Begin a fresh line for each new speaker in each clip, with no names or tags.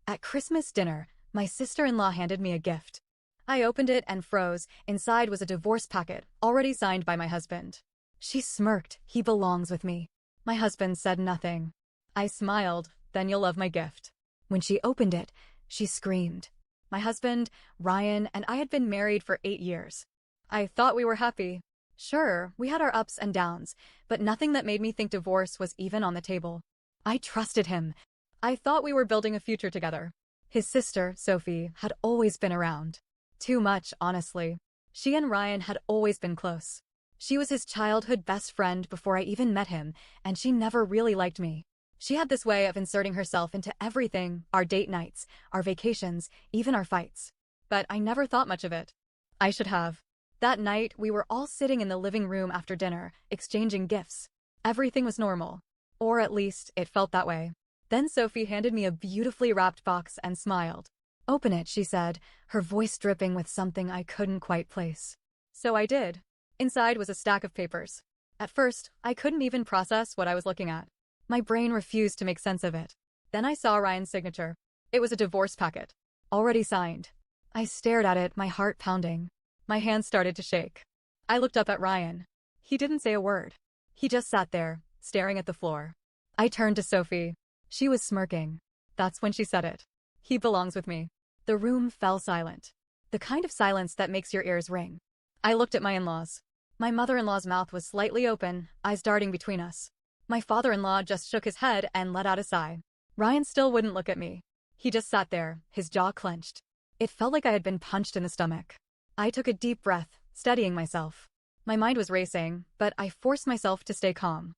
At Christmas dinner, my sister-in-law handed me a gift. I opened it and froze. Inside was a divorce packet, already signed by my husband. She smirked. He belongs with me. My husband said nothing. I smiled. Then you'll love my gift. When she opened it, she screamed. My husband, Ryan, and I had been married for 8 years. I thought we were happy. Sure, we had our ups and downs, but nothing that made me think divorce was even on the table. I trusted him. I thought we were building a future together. His sister, Sophie, had always been around. Too much, honestly. She and Ryan had always been close. She was his childhood best friend before I even met him, and she never really liked me. She had this way of inserting herself into everything, our date nights, our vacations, even our fights. But I never thought much of it. I should have. That night, we were all sitting in the living room after dinner, exchanging gifts. Everything was normal. Or at least, it felt that way. Then Sophie handed me a beautifully wrapped box and smiled. "Open it," she said, her voice dripping with something I couldn't quite place. So I did. Inside was a stack of papers. At first, I couldn't even process what I was looking at. My brain refused to make sense of it. Then I saw Ryan's signature. It was a divorce packet. Already signed. I stared at it, my heart pounding. My hands started to shake. I looked up at Ryan. He didn't say a word. He just sat there, staring at the floor. I turned to Sophie. She was smirking. That's when she said it. "He belongs with me." The room fell silent. The kind of silence that makes your ears ring. I looked at my in-laws. My mother-in-law's mouth was slightly open, eyes darting between us. My father-in-law just shook his head and let out a sigh. Ryan still wouldn't look at me. He just sat there, his jaw clenched. It felt like I had been punched in the stomach. I took a deep breath, steadying myself. My mind was racing, but I forced myself to stay calm.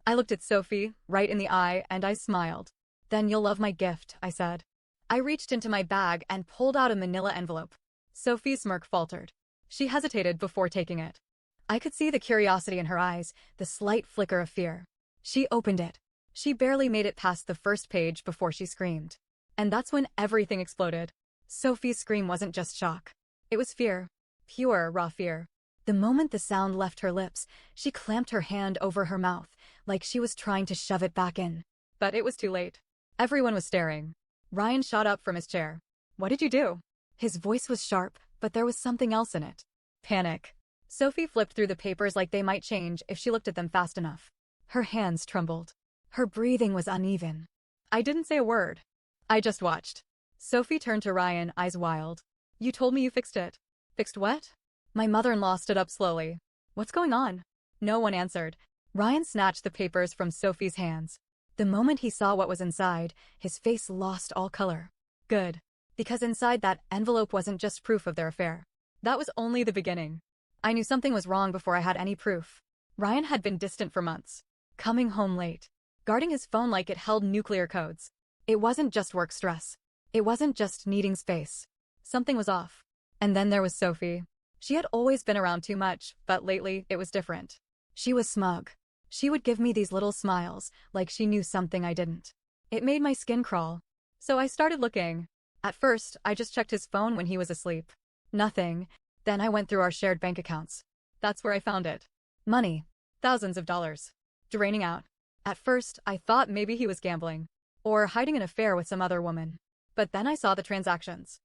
I looked at Sophie, right in the eye, and I smiled. "Then you'll love my gift," I said. I reached into my bag and pulled out a manila envelope. Sophie's smirk faltered. She hesitated before taking it. I could see the curiosity in her eyes, the slight flicker of fear. She opened it. She barely made it past the first page before she screamed. And that's when everything exploded. Sophie's scream wasn't just shock. It was fear. Pure, raw fear. The moment the sound left her lips, she clamped her hand over her mouth, like she was trying to shove it back in. But it was too late. Everyone was staring. Ryan shot up from his chair. "What did you do?" His voice was sharp, but there was something else in it. Panic. Sophie flipped through the papers like they might change if she looked at them fast enough. Her hands trembled. Her breathing was uneven. I didn't say a word. I just watched. Sophie turned to Ryan, eyes wild. "You told me you fixed it." "Fixed what?" My mother-in-law stood up slowly. "What's going on?" No one answered. Ryan snatched the papers from Sophie's hands. The moment he saw what was inside, his face lost all color. Good. Because inside that envelope wasn't just proof of their affair. That was only the beginning. I knew something was wrong before I had any proof. Ryan had been distant for months. Coming home late. Guarding his phone like it held nuclear codes. It wasn't just work stress. It wasn't just needing space. Something was off. And then there was Sophie. She had always been around too much, but lately it was different. She was smug. She would give me these little smiles, like she knew something I didn't. It made my skin crawl. So I started looking. At first, I just checked his phone when he was asleep. Nothing. Then I went through our shared bank accounts. That's where I found it. Money. Thousands of dollars. Draining out. At first, I thought maybe he was gambling. Or hiding an affair with some other woman. But then I saw the transactions.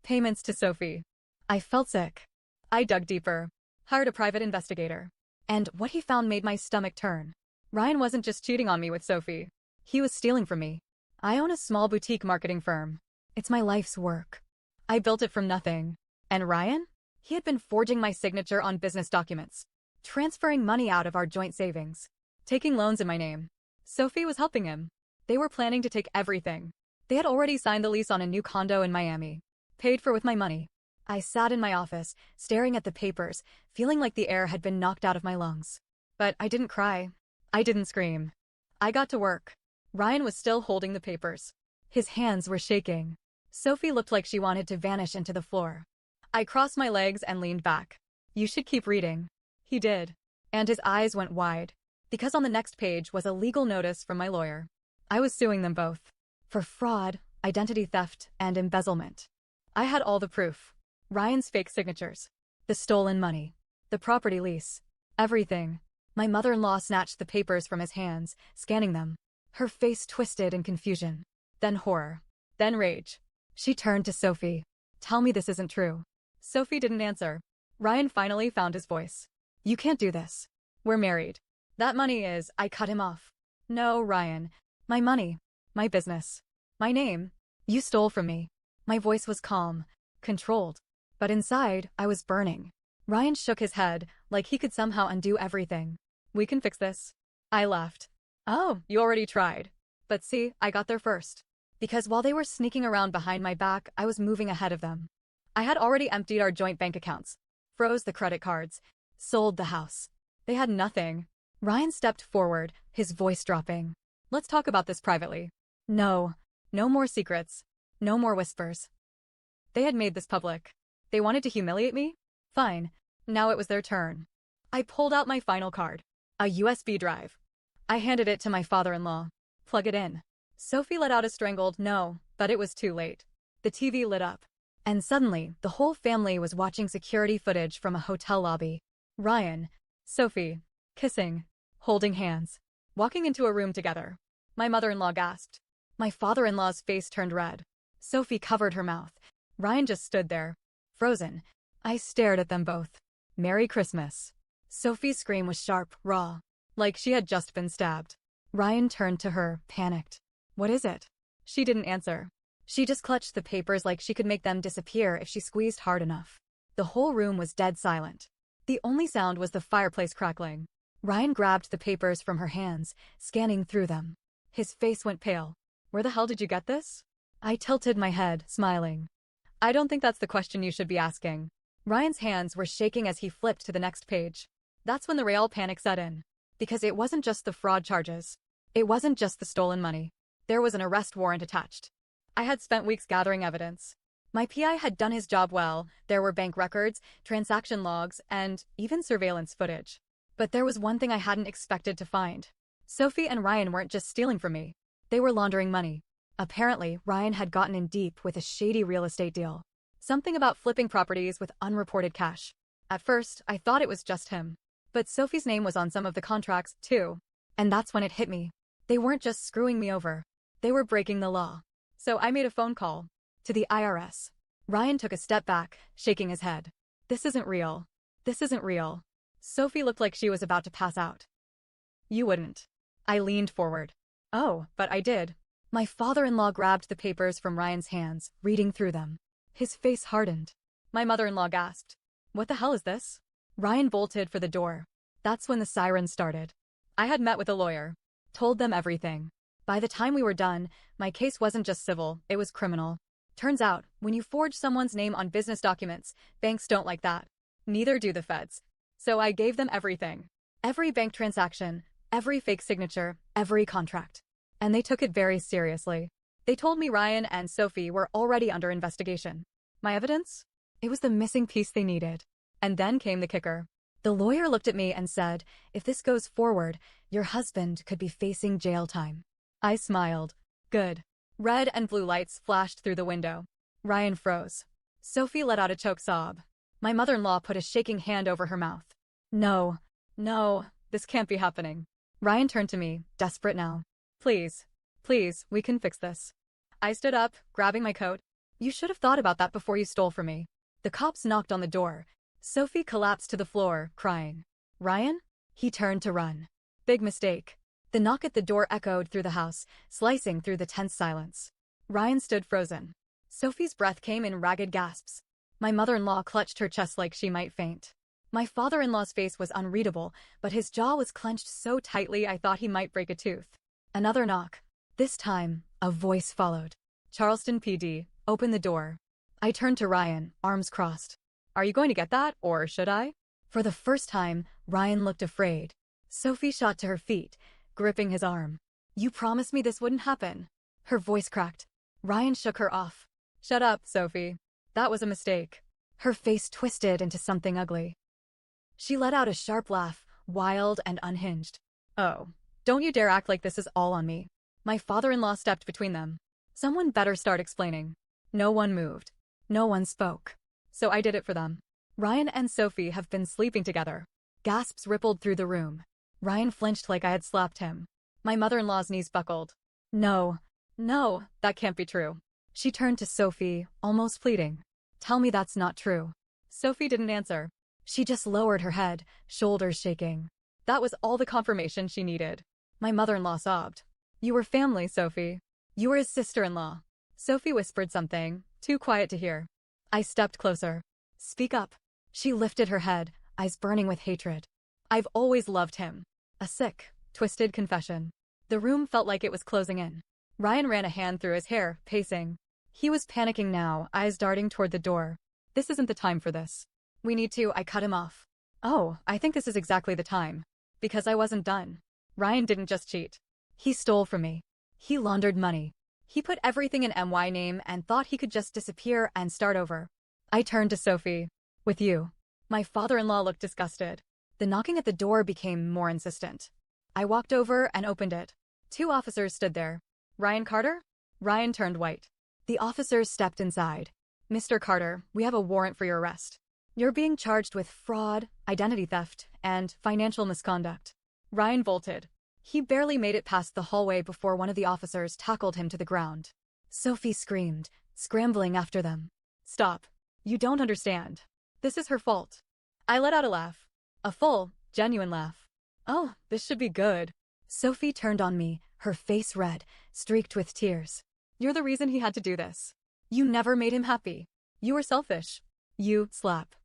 Payments to Sophie. I felt sick. I dug deeper. Hired a private investigator. And what he found made my stomach turn. Ryan wasn't just cheating on me with Sophie. He was stealing from me. I own a small boutique marketing firm. It's my life's work. I built it from nothing. And Ryan? He had been forging my signature on business documents. Transferring money out of our joint savings. Taking loans in my name. Sophie was helping him. They were planning to take everything. They had already signed the lease on a new condo in Miami. Paid for with my money. I sat in my office, staring at the papers, feeling like the air had been knocked out of my lungs. But I didn't cry. I didn't scream. I got to work. Ryan was still holding the papers. His hands were shaking. Sophie looked like she wanted to vanish into the floor. I crossed my legs and leaned back. "You should keep reading." He did. And his eyes went wide. Because on the next page was a legal notice from my lawyer. I was suing them both. For fraud, identity theft, and embezzlement. I had all the proof. Ryan's fake signatures. The stolen money. The property lease. Everything. My mother-in-law snatched the papers from his hands, scanning them. Her face twisted in confusion. Then horror. then rage. She turned to Sophie. Tell me this isn't true. Sophie didn't answer. Ryan finally found his voice. You can't do this. We're married. That money is, I cut him off. No, Ryan. My money. My business. My name. You stole from me. My voice was calm, controlled. But inside, I was burning. Ryan shook his head, like he could somehow undo everything. We can fix this. I laughed. Oh, you already tried. But see, I got there first. Because while they were sneaking around behind my back, I was moving ahead of them. I had already emptied our joint bank accounts, froze the credit cards, sold the house. They had nothing. Ryan stepped forward, his voice dropping. Let's talk about this privately. No. No more secrets. No more whispers. They had made this public. They wanted to humiliate me? Fine. Now it was their turn. I pulled out my final card. A USB drive. I handed it to my father-in-law. Plug it in. Sophie let out a strangled no, but it was too late. The TV lit up. And suddenly, the whole family was watching security footage from a hotel lobby. Ryan, Sophie, kissing, holding hands, walking into a room together. My mother-in-law gasped. My father-in-law's face turned red. Sophie covered her mouth. Ryan just stood there, frozen. I stared at them both. Merry Christmas. Sophie's scream was sharp, raw, like she had just been stabbed. Ryan turned to her, panicked. What is it? She didn't answer. She just clutched the papers like she could make them disappear if she squeezed hard enough. The whole room was dead silent. The only sound was the fireplace crackling. Ryan grabbed the papers from her hands, scanning through them. His face went pale. Where the hell did you get this? I tilted my head, smiling. I don't think that's the question you should be asking. Ryan's hands were shaking as he flipped to the next page. That's when the real panic set in. Because it wasn't just the fraud charges. It wasn't just the stolen money. There was an arrest warrant attached. I had spent weeks gathering evidence. My PI had done his job well. There were bank records, transaction logs, and even surveillance footage. But there was one thing I hadn't expected to find. Sophie and Ryan weren't just stealing from me. They were laundering money. Apparently, Ryan had gotten in deep with a shady real estate deal. Something about flipping properties with unreported cash. At first, I thought it was just him. But Sophie's name was on some of the contracts, too. And that's when it hit me. They weren't just screwing me over. They were breaking the law. So I made a phone call. To the IRS. Ryan took a step back, shaking his head. This isn't real. This isn't real. Sophie looked like she was about to pass out. You wouldn't. I leaned forward. Oh, but I did. My father-in-law grabbed the papers from Ryan's hands, reading through them. His face hardened. My mother-in-law gasped. What the hell is this? Ryan bolted for the door. That's when the sirens started. I had met with a lawyer. Told them everything. By the time we were done, my case wasn't just civil, it was criminal. Turns out, when you forge someone's name on business documents, banks don't like that. Neither do the feds. So I gave them everything. Every bank transaction, every fake signature, every contract. And they took it very seriously. They told me Ryan and Sophie were already under investigation. My evidence? It was the missing piece they needed. And then came the kicker. The lawyer looked at me and said, if this goes forward, your husband could be facing jail time. I smiled. Good. Red and blue lights flashed through the window. Ryan froze. Sophie let out a choked sob. My mother-in-law put a shaking hand over her mouth. No, this can't be happening. Ryan turned to me, desperate now. Please, we can fix this. I stood up, grabbing my coat. You should have thought about that before you stole from me. The cops knocked on the door. Sophie collapsed to the floor, crying. Ryan? He turned to run. Big mistake. The knock at the door echoed through the house, slicing through the tense silence. Ryan stood frozen. Sophie's breath came in ragged gasps. My mother-in-law clutched her chest like she might faint. My father-in-law's face was unreadable, but his jaw was clenched so tightly I thought he might break a tooth. Another knock. This time, a voice followed. Charleston PD, open the door. I turned to Ryan, arms crossed. Are you going to get that, or should I? For the first time, Ryan looked afraid. Sophie shot to her feet, gripping his arm. You promised me this wouldn't happen. Her voice cracked. Ryan shook her off. Shut up, Sophie. That was a mistake. Her face twisted into something ugly. She let out a sharp laugh, wild and unhinged. Oh, don't you dare act like this is all on me. My father-in-law stepped between them. Someone better start explaining. No one moved. No one spoke. So I did it for them. Ryan and Sophie have been sleeping together. Gasps rippled through the room. Ryan flinched like I had slapped him. My mother-in-law's knees buckled. No, that can't be true. She turned to Sophie, almost pleading. Tell me that's not true. Sophie didn't answer. She just lowered her head, shoulders shaking. That was all the confirmation she needed. My mother-in-law sobbed. You were family, Sophie. You were his sister-in-law. Sophie whispered something, too quiet to hear. I stepped closer. Speak up. She lifted her head, eyes burning with hatred. I've always loved him. A sick, twisted confession. The room felt like it was closing in. Ryan ran a hand through his hair, pacing. He was panicking now, eyes darting toward the door. This isn't the time for this. We need to, I cut him off. Oh, I think this is exactly the time. Because I wasn't done. Ryan didn't just cheat. He stole from me. He laundered money. He put everything in MY name and thought he could just disappear and start over. I turned to Sophie. With you. My father-in-law looked disgusted. The knocking at the door became more insistent. I walked over and opened it. 2 officers stood there. Ryan Carter? Ryan turned white. The officers stepped inside. Mr. Carter, we have a warrant for your arrest. You're being charged with fraud, identity theft, and financial misconduct. Ryan bolted. He barely made it past the hallway before one of the officers tackled him to the ground. Sophie screamed, scrambling after them. Stop. You don't understand. This is her fault. I let out a laugh. A full, genuine laugh. Oh, this should be good. Sophie turned on me, her face red, streaked with tears. You're the reason he had to do this. You never made him happy. You were selfish. You slap.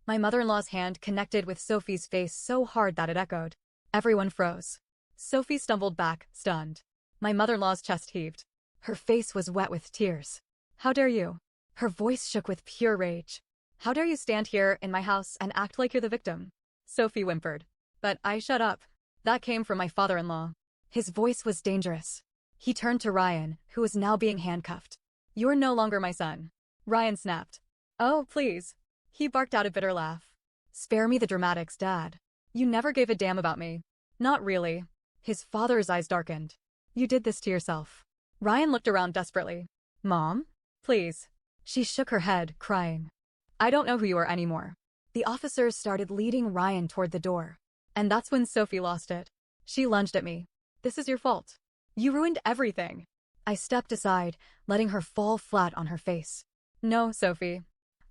My mother-in-law's hand connected with Sophie's face so hard that it echoed. Everyone froze. Sophie stumbled back, stunned. My mother-in-law's chest heaved. Her face was wet with tears. How dare you? Her voice shook with pure rage. How dare you stand here in my house and act like you're the victim? Sophie whimpered. But I shut up. That came from my father-in-law. His voice was dangerous. He turned to Ryan, who was now being handcuffed. You're no longer my son. Ryan snapped. Oh, please. He barked out a bitter laugh. Spare me the dramatics, Dad. You never gave a damn about me. Not really. His father's eyes darkened. You did this to yourself. Ryan looked around desperately. Mom? Please. She shook her head, crying. I don't know who you are anymore. The officers started leading Ryan toward the door. And that's when Sophie lost it. She lunged at me. This is your fault. You ruined everything. I stepped aside, letting her fall flat on her face. No, Sophie.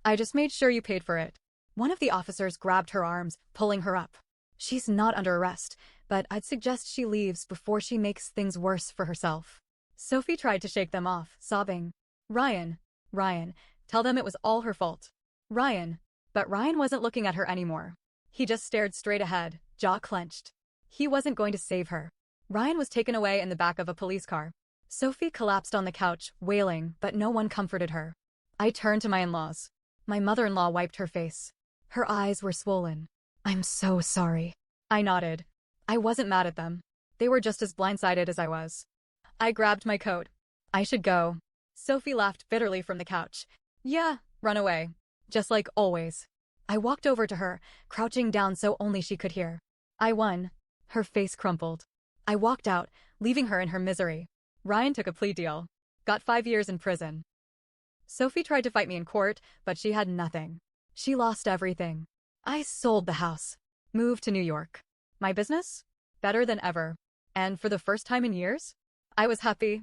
I just made sure you paid for it. One of the officers grabbed her arms, pulling her up. She's not under arrest, but I'd suggest she leaves before she makes things worse for herself. Sophie tried to shake them off, sobbing. Ryan, tell them it was all her fault. Ryan. But Ryan wasn't looking at her anymore. He just stared straight ahead, jaw clenched. He wasn't going to save her. Ryan was taken away in the back of a police car. Sophie collapsed on the couch, wailing, but no one comforted her. I turned to my in-laws. My mother-in-law wiped her face. Her eyes were swollen. I'm so sorry. I nodded. I wasn't mad at them. They were just as blindsided as I was. I grabbed my coat. I should go. Sophie laughed bitterly from the couch. Yeah, run away. Just like always. I walked over to her, crouching down so only she could hear. I won. Her face crumpled. I walked out, leaving her in her misery. Ryan took a plea deal. Got 5 years in prison. Sophie tried to fight me in court, but she had nothing. She lost everything. I sold the house. Moved to New York. My business? Better than ever. And for the first time in years, I was happy.